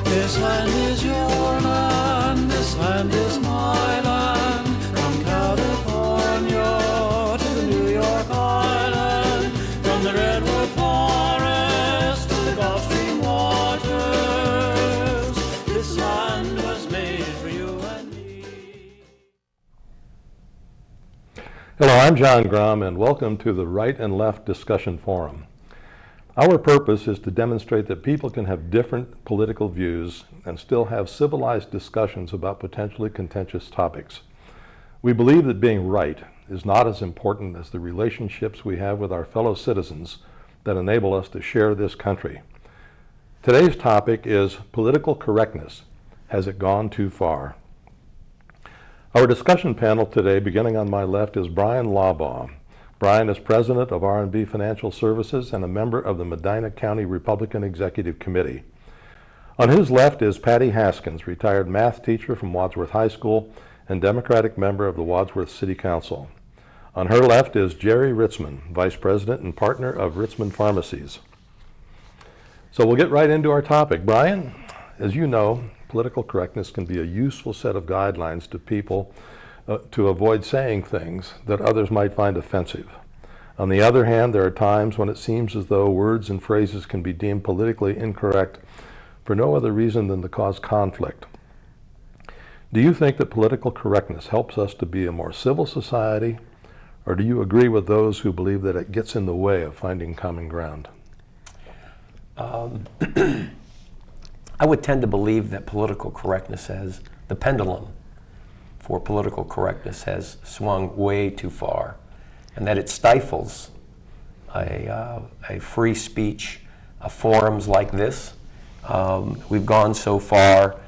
This land is your land, this land is my land, from California to the New York Island, from the Redwood Forest to the Gulf Stream waters. This land was made for you and me. Hello, I'm John Grom, and welcome to the Right and Left Discussion Forum. Our purpose is to demonstrate that people can have different political views and still have civilized discussions about potentially contentious topics. We believe that being right is not as important as the relationships we have with our fellow citizens that enable us to share this country. Today's topic is political correctness. Has it gone too far? Our discussion panel today, beginning on my left, is Bryan Laubaugh. Bryan is president of R&B Financial Services and a member of the Medina County Republican Executive Committee. On his left is Patty Haskins, retired math teacher from Wadsworth High School and Democratic member of the Wadsworth City Council. On her left is Jerry Ritzman, vice president and partner of Ritzman Pharmacies. So we'll get right into our topic. Bryan, as you know, political correctness can be a useful set of guidelines to people to avoid saying things that others might find offensive. On the other hand, there are times when it seems as though words and phrases can be deemed politically incorrect for no other reason than to cause conflict. Do you think that political correctness helps us to be a more civil society, or do you agree with those who believe that it gets in the way of finding common ground? I would tend to believe that political correctness has, the pendulum for political correctness has swung way too far, and that it stifles a free speech, forums like this. We've gone so far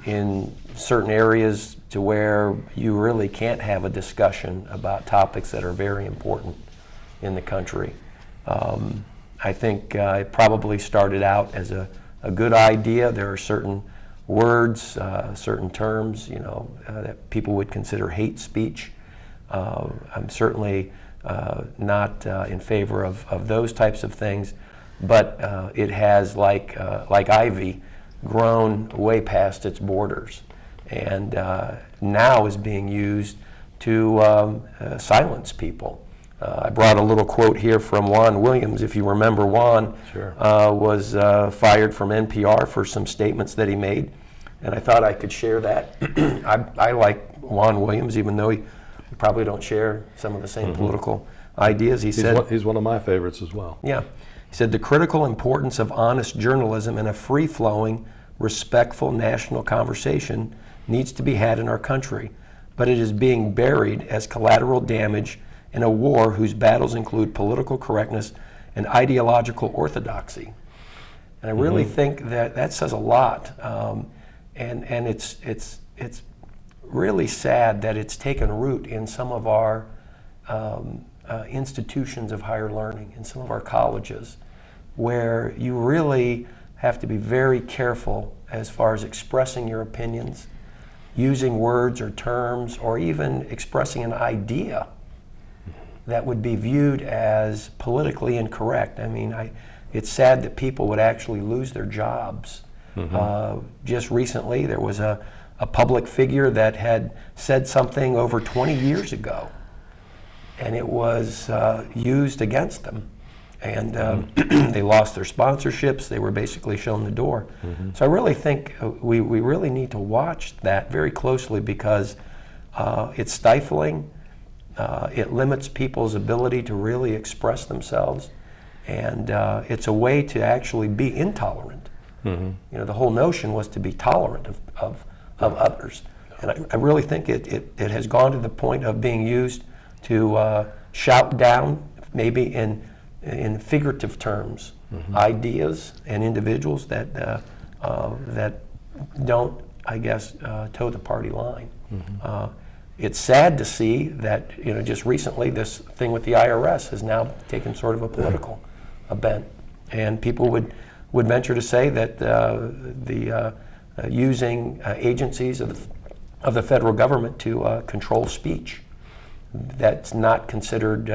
in certain areas to where you really can't have a discussion about topics that are very important in the country. I think it probably started out as a good idea. There are certain words, certain terms, that people would consider hate speech. I'm certainly not in favor of those types of things, but it has, like ivy, grown way past its borders, and now is being used to silence people. I brought a little quote here from Juan Williams. If you remember, Juan Sure. Was fired from NPR for some statements that he made, and I thought I could share that. I like Juan Williams, even though we probably don't share some of the same political ideas. He's one of my favorites as well. Yeah. He said, the critical importance of honest journalism and a free-flowing, respectful national conversation needs to be had in our country, but it is being buried as collateral damage in a war whose battles include political correctness and ideological orthodoxy. And I really think that says a lot. And it's really sad that it's taken root in some of our institutions of higher learning, in some of our colleges, where you really have to be very careful as far as expressing your opinions, using words or terms, or even expressing an idea that would be viewed as politically incorrect. I mean, it's sad that people would actually lose their jobs. Just recently, there was a public figure that had said something over 20 years ago, and it was used against them. And they lost their sponsorships. They were basically shown the door. So I really think we really need to watch that very closely, because it's stifling. It limits people's ability to really express themselves, and it's a way to actually be intolerant. The whole notion was to be tolerant of others, and I really think it has gone to the point of being used to shout down, maybe in figurative terms, ideas and individuals that don't, I guess, toe the party line. It's sad to see that, just recently this thing with the IRS has now taken sort of a political bent, and people would venture to say that using agencies of the federal government to control speech, that's not considered,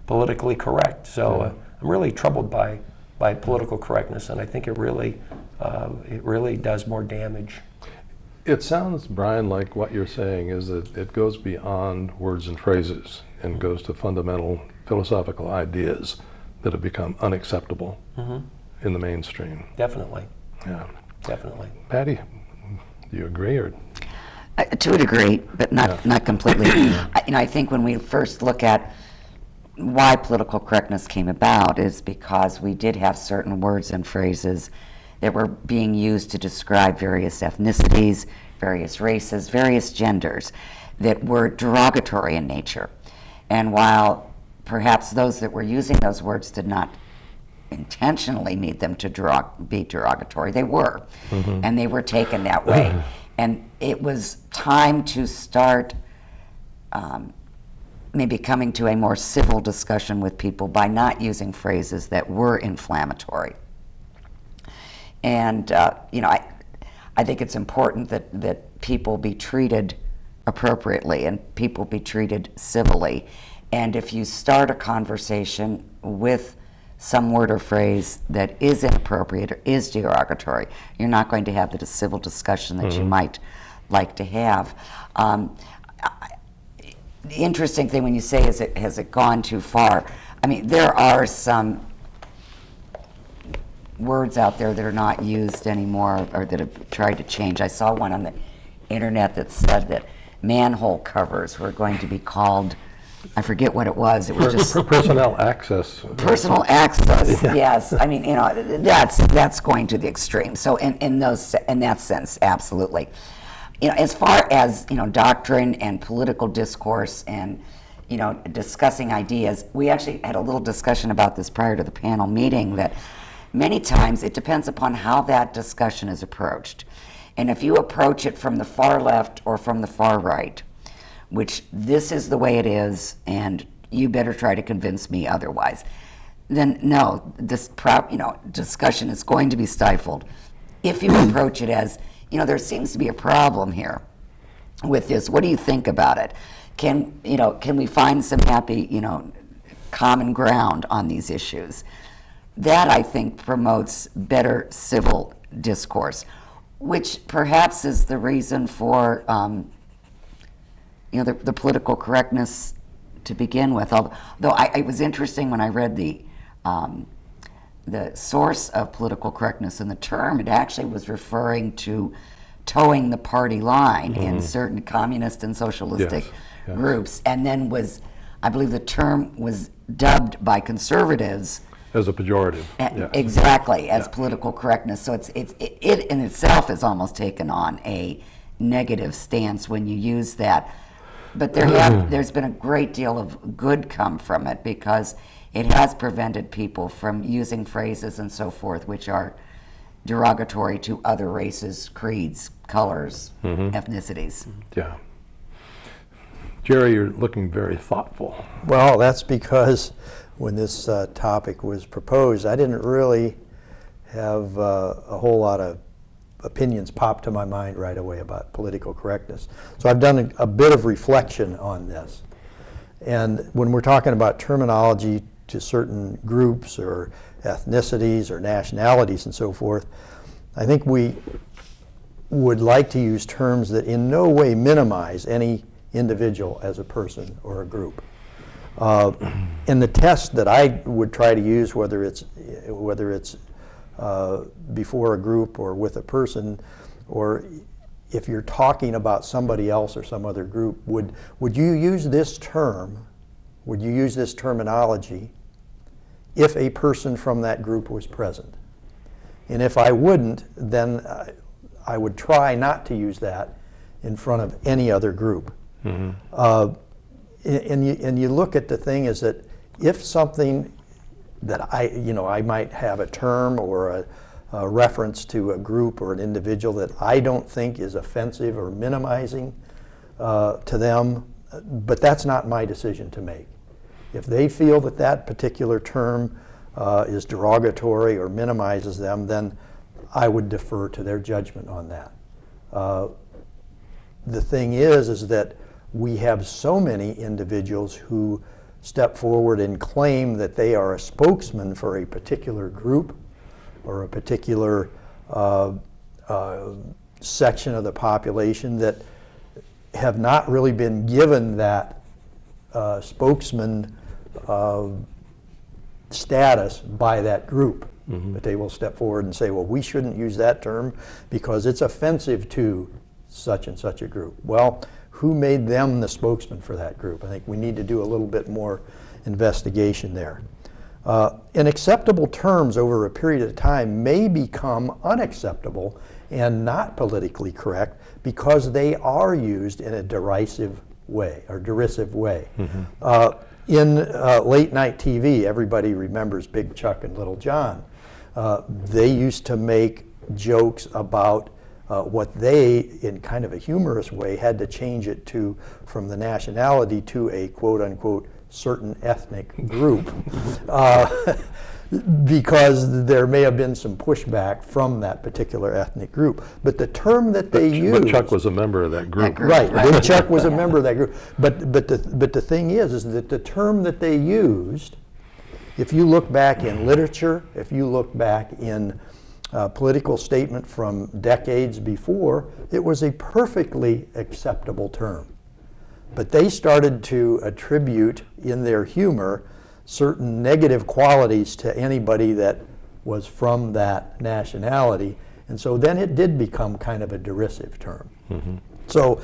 politically correct. So I'm really troubled by political correctness, and I think it really it really does more damage. It sounds, Brian, like what you're saying is that it goes beyond words and phrases and goes to fundamental philosophical ideas that have become unacceptable in the mainstream. Definitely. Yeah. Definitely. Patty, do you agree? Or To a degree, but not completely. I think when we first look at why political correctness came about is because we did have certain words and phrases that were being used to describe various ethnicities, various races, various genders that were derogatory in nature. And while perhaps those that were using those words did not intentionally need them to be derogatory, they were, and they were taken that way. And it was time to start maybe coming to a more civil discussion with people by not using phrases that were inflammatory. And I think it's important that people be treated appropriately and people be treated civilly. And if you start a conversation with some word or phrase that is inappropriate or is derogatory, you're not going to have the civil discussion that you might like to have. The interesting thing when you say, has it gone too far? I mean, there are some words out there that are not used anymore or that have tried to change. I saw one on the internet that said that manhole covers were going to be called, I forget what it was. It was just personnel access. personal access. Yes, I mean, that's going to the extreme. So in that sense, absolutely. As far as doctrine and political discourse and discussing ideas, we actually had a little discussion about this prior to the panel meeting, that many times it depends upon how that discussion is approached. And if you approach it from the far left or from the far right, which this is the way it is, and you better try to convince me otherwise, then no, this discussion is going to be stifled. If you approach it as, there seems to be a problem here with this. What do you think about it? Can we find some happy, common ground on these issues? That, I think, promotes better civil discourse, which perhaps is the reason for the political correctness to begin with. Although it was interesting when I read the source of political correctness in the term, it actually was referring to towing the party line in certain communist and socialistic groups, and then I believe the term was dubbed by conservatives as a pejorative. Exactly, as political correctness. So it in itself has almost taken on a negative stance when you use that. But there's been a great deal of good come from it, because it has prevented people from using phrases and so forth which are derogatory to other races, creeds, colors, ethnicities. Yeah. Jerry, you're looking very thoughtful. Well, that's because when this topic was proposed, I didn't really have a whole lot of opinions pop to my mind right away about political correctness. So I've done a bit of reflection on this. And when we're talking about terminology to certain groups or ethnicities or nationalities and so forth, I think we would like to use terms that in no way minimize any individual as a person or a group. And the test that I would try to use, whether it's before a group or with a person, or if you're talking about somebody else or some other group, would you use this term, would you use this terminology if a person from that group was present? And if I wouldn't, then I would try not to use that in front of any other group. And you look at the thing is that if something that I might have a term or a reference to a group or an individual that I don't think is offensive or minimizing to them, but that's not my decision to make. If they feel that that particular term is derogatory or minimizes them, then I would defer to their judgment on that. The thing is that we have so many individuals who step forward and claim that they are a spokesman for a particular group or a particular section of the population that have not really been given that spokesman status by that group. But they will step forward and say, well, we shouldn't use that term because it's offensive to such and such a group. Well, who made them the spokesman for that group? I think we need to do a little bit more investigation there. Unacceptable terms over a period of time may become unacceptable and not politically correct because they are used in a derisive way or derisive way. In late night TV, everybody remembers Big Chuck and Little John. They used to make jokes about what they, in kind of a humorous way, had to change it to from the nationality to a quote-unquote certain ethnic group because there may have been some pushback from that particular ethnic group. But the term that they used... But Chuck was a member of that group. Right, Big Chuck was a member of that group. But the thing is that the term that they used, if you look back in literature, if you look back in political statement from decades before, it was a perfectly acceptable term. But they started to attribute in their humor certain negative qualities to anybody that was from that nationality. And so then it did become kind of a derisive term. So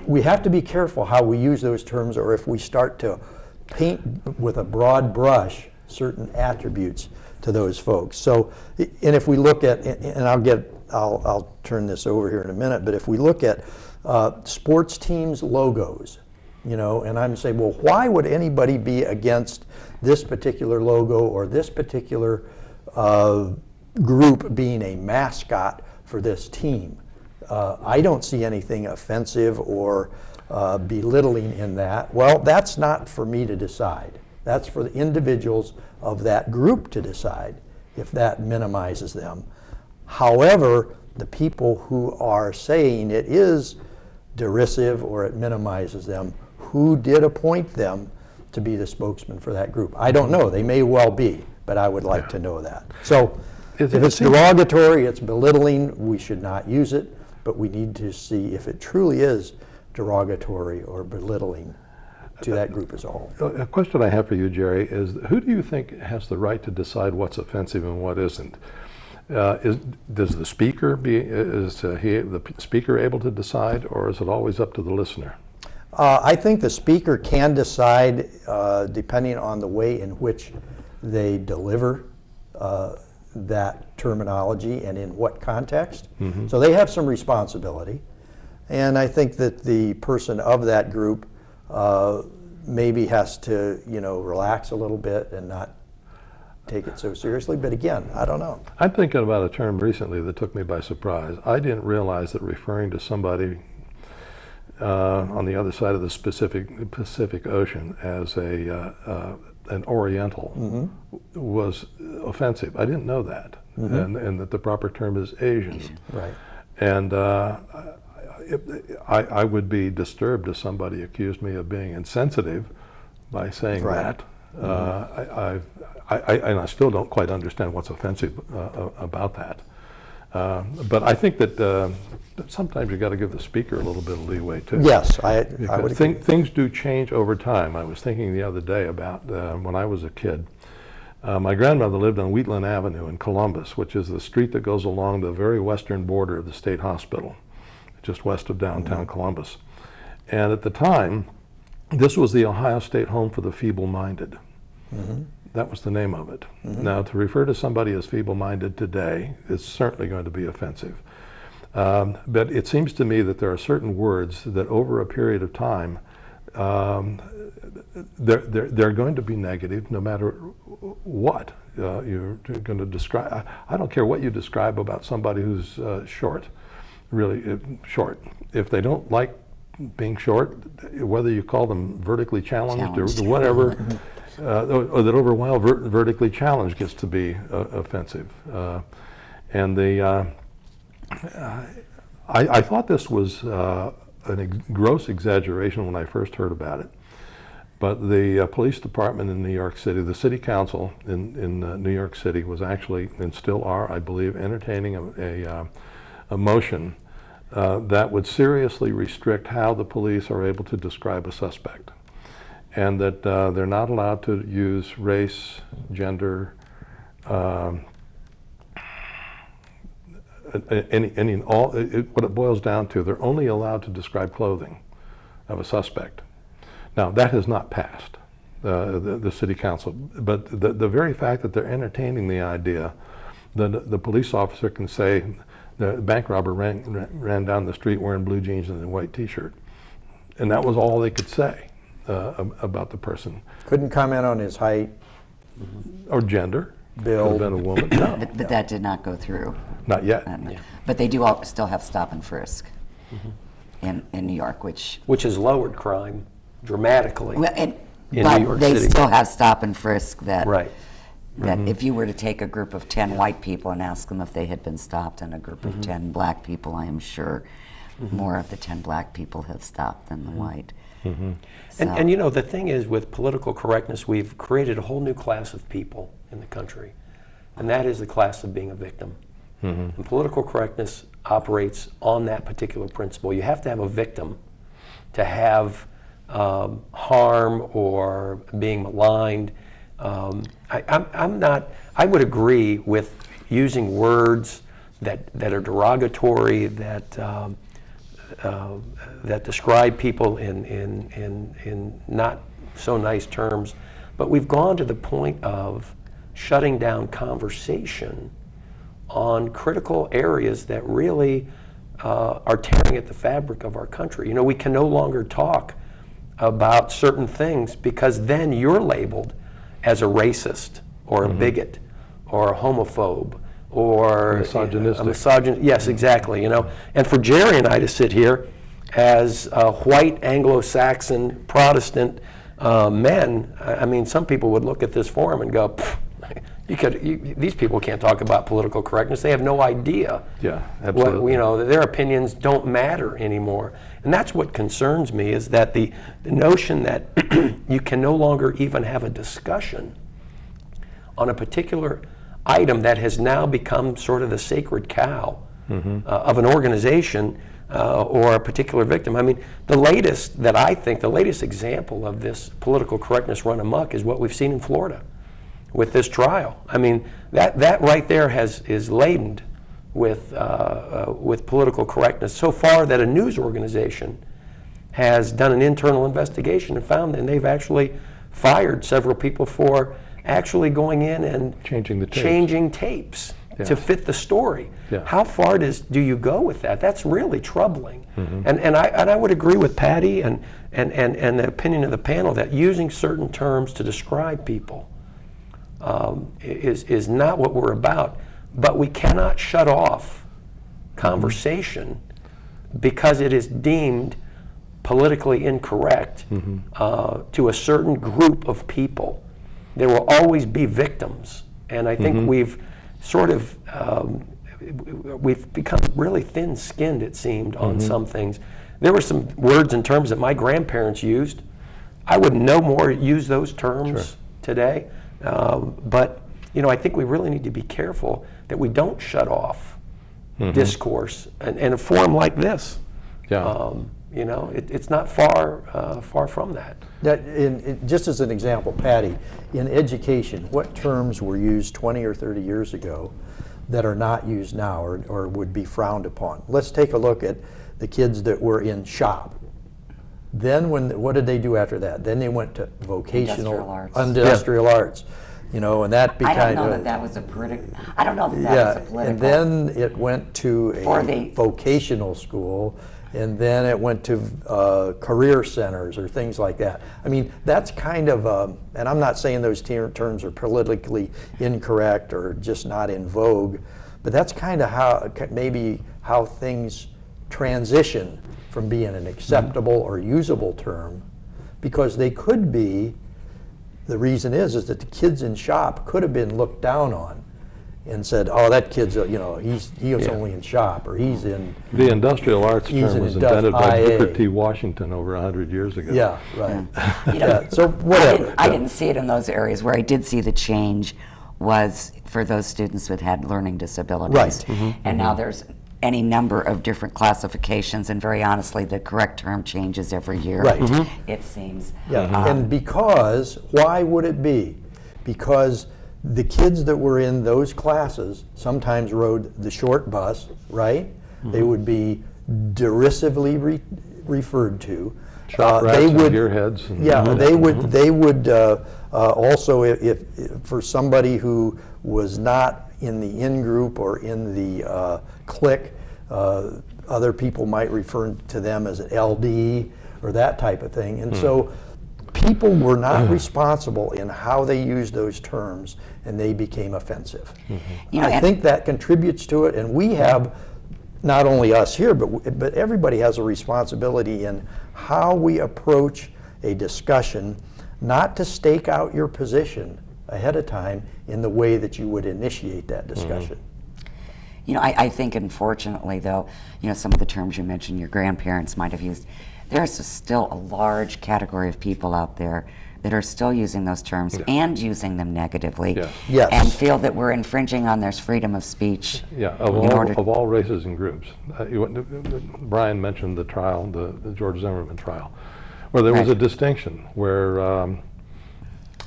we have to be careful how we use those terms, or if we start to paint with a broad brush certain attributes to those folks. So, and if we look at, and I'll turn this over here in a minute, but if we look at sports teams' logos, you know, and I'm saying, well, why would anybody be against this particular logo or this particular group being a mascot for this team? I don't see anything offensive or belittling in that. Well, that's not for me to decide. That's for the individuals of that group to decide if that minimizes them. However, the people who are saying it is derisive or it minimizes them, who did appoint them to be the spokesman for that group? I don't know. They may well be, but I would like to know that. So if it's derogatory, it's belittling, we should not use it, but we need to see if it truly is derogatory or belittling to that group as a whole. A question I have for you, Jerry, is who do you think has the right to decide what's offensive and what isn't? Does the speaker the speaker able to decide, or is it always up to the listener? I think the speaker can decide depending on the way in which they deliver that terminology and in what context. So they have some responsibility. And I think that the person of that group maybe has to, relax a little bit and not take it so seriously. But again, I don't know. I'm thinking about a term recently that took me by surprise. I didn't realize that referring to somebody on the other side of the Pacific Ocean as an Oriental was offensive. I didn't know that, and that the proper term is Asian. Right. And I would be disturbed if somebody accused me of being insensitive by saying that. I still don't quite understand what's offensive about that. But I think that sometimes you got to give the speaker a little bit of leeway too. Yes, I would agree. Things do change over time. I was thinking the other day about when I was a kid. My grandmother lived on Wheatland Avenue in Columbus, which is the street that goes along the very western border of the state hospital, just west of downtown Columbus. And at the time, this was the Ohio State Home for the Feeble-Minded. That was the name of it. Now, to refer to somebody as feeble-minded today is certainly going to be offensive. But it seems to me that there are certain words that over a period of time, they're going to be negative no matter what you're going to describe. I don't care what you describe about somebody who's short, really short. If they don't like being short, whether you call them vertically challenged. Or whatever, or that over a while vertically challenged gets to be offensive. And I thought this was a gross exaggeration when I first heard about it. But the police department in New York City, the city council in New York City was actually, and still are, I believe, entertaining a motion that would seriously restrict how the police are able to describe a suspect. And that they're not allowed to use race, gender, what it boils down to, they're only allowed to describe clothing of a suspect. Now, that has not passed the city council, but the very fact that they're entertaining the idea that the police officer can say the bank robber ran down the street wearing blue jeans and a white t-shirt, and that was all they could say about the person. Couldn't comment on his height or gender. Build. Could have been a woman. No, But that did not go through. not yet. But they do still have stop and frisk in New York, which Which has lowered crime dramatically. well, in but New York they City. still have stop and frisk that Right. that if you were to take a group of 10 white people and ask them if they had been stopped, and a group of 10 black people, I am sure more of the 10 black people have stopped than the white. So- And you know, the thing is, with political correctness, we've created a whole new class of people in the country, and that is the class of being a victim. And political correctness operates on that particular principle. You have to have a victim to have harm or being maligned. I would agree with using words that are derogatory, that describe people in not so nice terms, but we've gone to the point of shutting down conversation on critical areas that really are tearing at the fabric of our country. You know, we can no longer talk about certain things because then you're labeled as a racist or a bigot or a homophobe or Misogynistic. a misogynist. Yes, exactly. You know, and for Jerry and I to sit here as white Anglo-Saxon Protestant men, I mean, some people would look at this forum and go, these people can't talk about political correctness. They have no idea. Yeah, absolutely. What, you know, their opinions don't matter anymore. And that's what concerns me, is that the notion that you can no longer even have a discussion on a particular item that has now become sort of the sacred cow of an organization or a particular victim. I mean, the latest example of this political correctness run amok is what we've seen in Florida with this trial. I mean, that right there is laden with political correctness so far that a news organization has done an internal investigation and found that, and they've actually fired several people for actually going in and changing tapes to fit the story. Yeah. How far do you go with that? That's really troubling. And I would agree with Patty and the opinion of the panel that using certain terms to describe people is not what we're about. But we cannot shut off conversation because it is deemed politically incorrect to a certain group of people. There will always be victims, and I think we've sort of we've become really thin-skinned, it seemed, on some things. There were some words and terms that my grandparents used. I would no more use those terms today, but you know, I think we really need to be careful that we don't shut off discourse in a forum like this. Yeah. You know, it's not far from that. Just as an example, Patty, in education, what terms were used 20 or 30 years ago that are not used now or would be frowned upon? Let's take a look at the kids that were in shop. Then what did they do after that? Then they went to vocational industrial arts. You know, and that became. I don't know that was a political. I don't know that was a political. And then it went to a vocational school, and then it went to career centers or things like that. I mean, that's kind of, and I'm not saying those terms are politically incorrect or just not in vogue, but that's kind of how things transition from being an acceptable or usable term, because they could be. The reason is that the kids in shop could have been looked down on and said, "Oh, that kid's he was only in shop, or he's in." The industrial arts He's term an was invented by IA. Booker T. Washington over 100 years ago. Yeah, right. You know, Yeah, so whatever. I didn't see it in those areas. Where I did see the change was for those students who had learning disabilities. Right. And now there's any number of different classifications, and very honestly, the correct term changes every year. Right. It seems. Yeah, and because, why would it be? Because the kids that were in those classes sometimes rode the short bus, right? They would be derisively referred to. Shop rats and gearheads. They would also, if for somebody who was not in the in-group or in the clique, other people might refer to them as an LD or that type of thing. And so people were not responsible in how they used those terms, and they became offensive. You know, I think that contributes to it, and we have, not only us here, but everybody has a responsibility in how we approach a discussion, not to stake out your position ahead of time in the way that you would initiate that discussion. You know, I think, unfortunately, though, you know, some of the terms you mentioned your grandparents might have used, there's still a large category of people out there that are still using those terms and using them negatively, Yes. and feel that we're infringing on their freedom of speech. Yeah, of all races and groups. Bryan mentioned the trial, the George Zimmerman trial, where there was a distinction where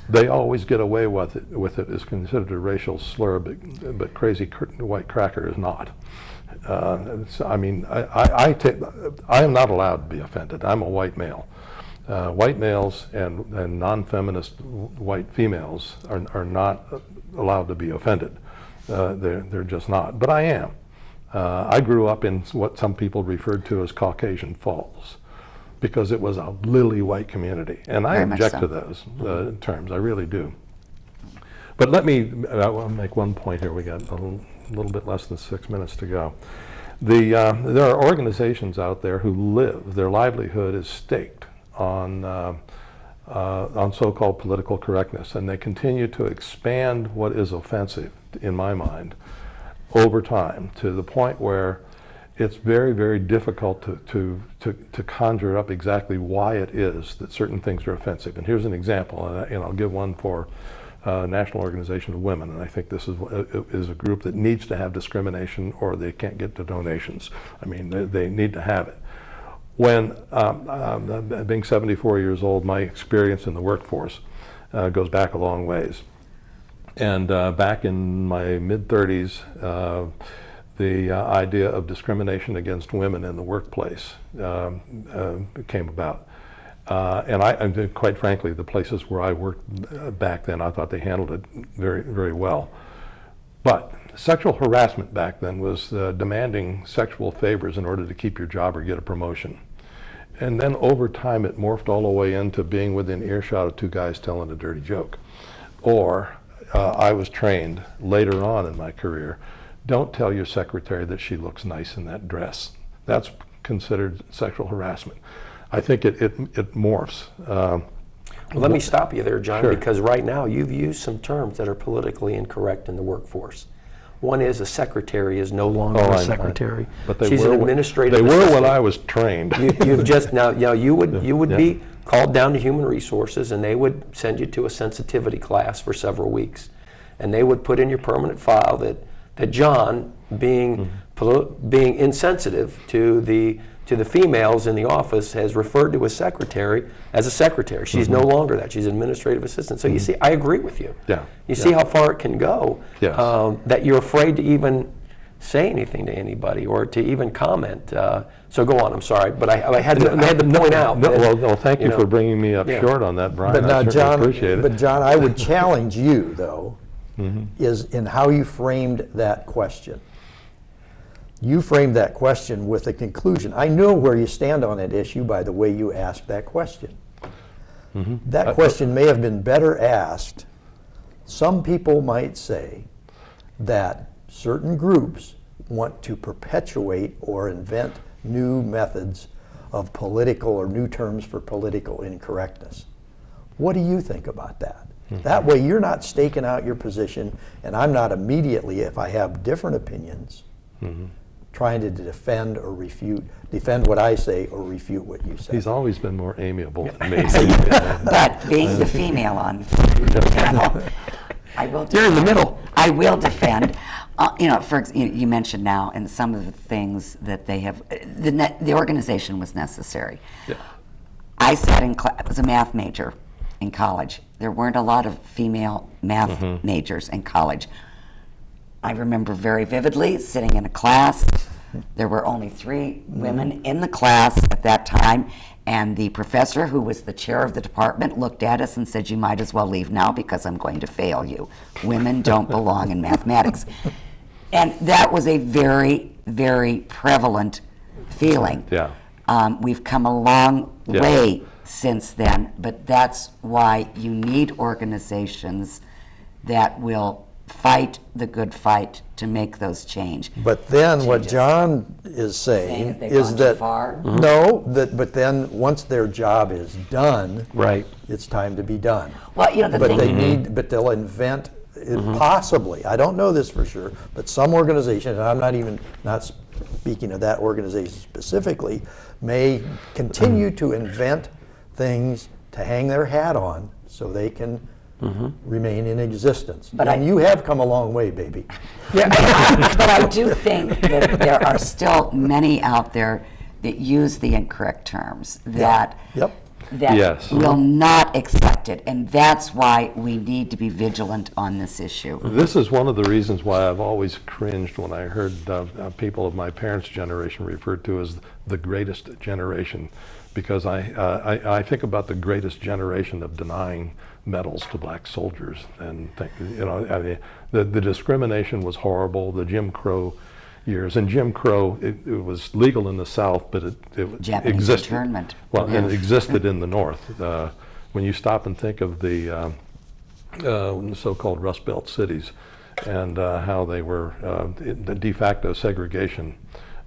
they always get away with it is considered a racial slur, but crazy white cracker is not. I mean, I am not allowed to be offended. I'm a white male. White males and non-feminist white females are not allowed to be offended. They're just not. But I am. I grew up in what some people referred to as Caucasian Falls, because it was a lily white community, and I object to those terms. I really do. But let me make one point here. We got a little bit less than 6 minutes to go. There are organizations out there who their livelihood is staked on so-called political correctness, and they continue to expand what is offensive, in my mind, over time, to the point where it's very, very difficult to conjure up exactly why it is that certain things are offensive. And here's an example, and I'll give one for National Organization of Women, and I think this is a group that needs to have discrimination or they can't get the donations. I mean, they need to have it. When, being 74 years old, my experience in the workforce goes back a long ways. And back in my mid-30s, the idea of discrimination against women in the workplace came about. And quite frankly, the places where I worked back then, I thought they handled it very, very well. But sexual harassment back then was demanding sexual favors in order to keep your job or get a promotion. And then over time, it morphed all the way into being within earshot of two guys telling a dirty joke. Or I was trained later on in my career, don't tell your secretary that she looks nice in that dress. That's considered sexual harassment. I think it morphs. Well, let me stop you there, John, Sure. because right now you've used some terms that are politically incorrect in the workforce. One is a secretary is no longer a secretary. But they She's were an administrative They were assistant. when I was trained. You've just now, you would be called down to human resources, and they would send you to a sensitivity class for several weeks, and they would put in your permanent file that John, being insensitive to the females in the office, has referred to his secretary as a secretary. She's no longer that. She's an administrative assistant. So you see, I agree with you. Yeah. You see how far it can go. Yes. That you're afraid to even say anything to anybody or to even comment. So go on. I'm sorry, but I had to point out. Well, thank you for bringing me up short on that, Bryan. But now, I certainly John, appreciate it. but John, I would challenge you, though, is in how you framed that question. You framed that question with a conclusion. I know where you stand on that issue by the way you asked that question. That question may have been better asked. Some people might say that certain groups want to perpetuate or invent new methods of political or new terms for political incorrectness. What do you think about that? That way you're not staking out your position, and I'm not immediately, if I have different opinions, trying to defend or defend what I say or refute what you say. He's always been more amiable than me. But being the female on the panel, I will. You're in the middle. I will defend. You mentioned now, and some of the things that they have. The organization was necessary. Yeah. I sat in class. I was a math major in college. There weren't a lot of female math majors in college. I remember very vividly sitting in a class. There were only 3 women in the class at that time, and the professor, who was the chair of the department, looked at us and said, "You might as well leave now because I'm going to fail you. Women don't belong in mathematics." And that was a very, very prevalent feeling. Yeah. We've come a long way since then, but that's why you need organizations that will fight the good fight to make those changes. But then what John is saying they've is gone that too far? no, but then once their job is done, Right. it's time to be done. Well, the But thing. they need, but they'll invent, possibly, I don't know this for sure, but some organization, and I'm not speaking of that organization specifically, may continue to invent things to hang their hat on so they can remain in existence. But and you have come a long way, baby. But I do think that there are still many out there that use the incorrect terms, that Yep. Yes. will not accept it, and that's why we need to be vigilant on this issue. This is one of the reasons why I've always cringed when I heard people of my parents' generation referred to as the greatest generation, because I think about the greatest generation of denying medals to black soldiers, and think, the discrimination was horrible. The Jim Crow years, and Jim Crow, it was legal in the South, but it Japanese existed. internment. Well, and it existed in the North. When you stop and think of the so-called Rust Belt cities and how they were the de facto segregation,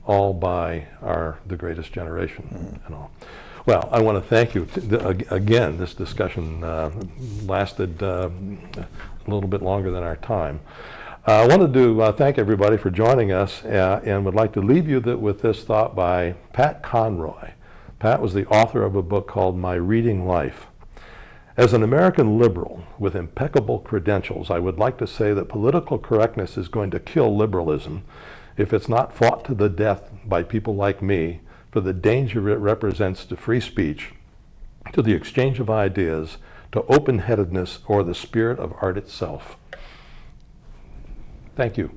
all by the greatest generation and all. Well, I want to thank you. Again, this discussion lasted a little bit longer than our time. I wanted to thank everybody for joining us and would like to leave you with this thought by Pat Conroy. Pat was the author of a book called My Reading Life. As an American liberal with impeccable credentials, I would like to say that political correctness is going to kill liberalism if it's not fought to the death by people like me for the danger it represents to free speech, to the exchange of ideas, to open-headedness, or the spirit of art itself. Thank you.